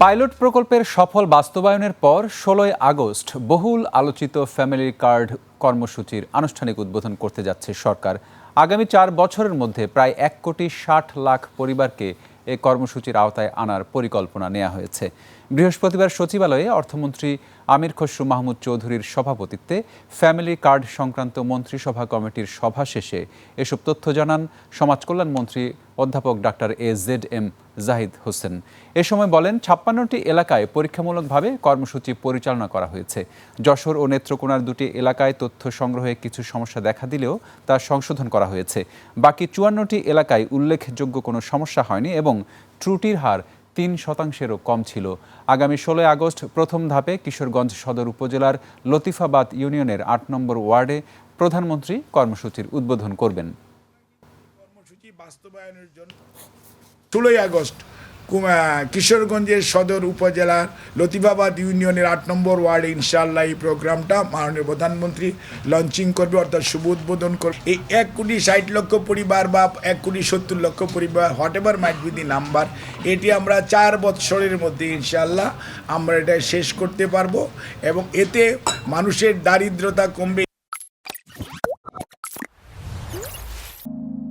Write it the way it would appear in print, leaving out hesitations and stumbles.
Pilot প্রকল্পের সফল বাস্তবায়নের পর ১৬ই আগস্ট বহুল আলোচিত ফ্যামিলি কার্ড কর্মসূচির আনুষ্ঠানিক উদ্বোধন করতে যাচ্ছে সরকার। আগামী ৪ বছরের মধ্যে প্রায় ১,৬০,০০,০০০ পরিবারকে এই কর্মসূচির আওতায় আনার পরিকল্পনা নেওয়া হয়েছে। বৃহস্পতিবার সচিবালয়ে অর্থমন্ত্রী আমির খসরু মাহমুদ চৌধুরীর সভাপতিত্বে ফ্যামিলি কার্ড সংক্রান্ত মন্ত্রিসভা কমিটির সভা শেষে এসব তথ্য জানান সমাজকল্যাণ মন্ত্রী অধ্যাপক ডাক্তার AZM জাহিদ হোসেন। এ সময় বলেন, ৫৬টি এলাকায় পরীক্ষামূলকভাবে কর্মসূচি পরিচালনা করা হয়েছে। যশোর ও নেত্রকোনার দুটি এলাকায় তথ্য সংগ্রহে কিছু সমস্যা দেখা দিলেও তা সংশোধন করা হয়েছে। বাকি ৫৪টি এলাকায় উল্লেখযোগ্য কোনো সমস্যা হয়নি এবং ত্রুটির হার ৩%-এরও কম ছিল। আগামী ১৬ই আগস্ট প্রথম ধাপে কিশোরগঞ্জ সদর উপজেলার লতিফাবাদ ইউনিয়নের ৮ নম্বর ওয়ার্ডে প্রধানমন্ত্রী কর্মসূচির উদ্বোধন করবেন। কর্মসূচি বাস্তবায়নের জন্য ১৬ই আগস্ট কিশোরগঞ্জের সদর উপজেলার লতিফাবাদ ইউনিয়নের ৮ নম্বর ওয়ার্ডে ইনশাআল্লাহ এই প্রোগ্রামটা মাননীয় প্রধানমন্ত্রী লঞ্চিং করবে, অর্থাৎ শুভ উদ্বোধন করবে। এই ১,৬০,০০,০০০ পরিবার বা ১,৭০,০০,০০০ পরিবার, what ever might be the number, এটি আমরা ৪ বছরের মধ্যে ইনশাআল্লাহ আমরা এটা শেষ করতে পারবো এবং এতে মানুষের দারিদ্রতা কমবে,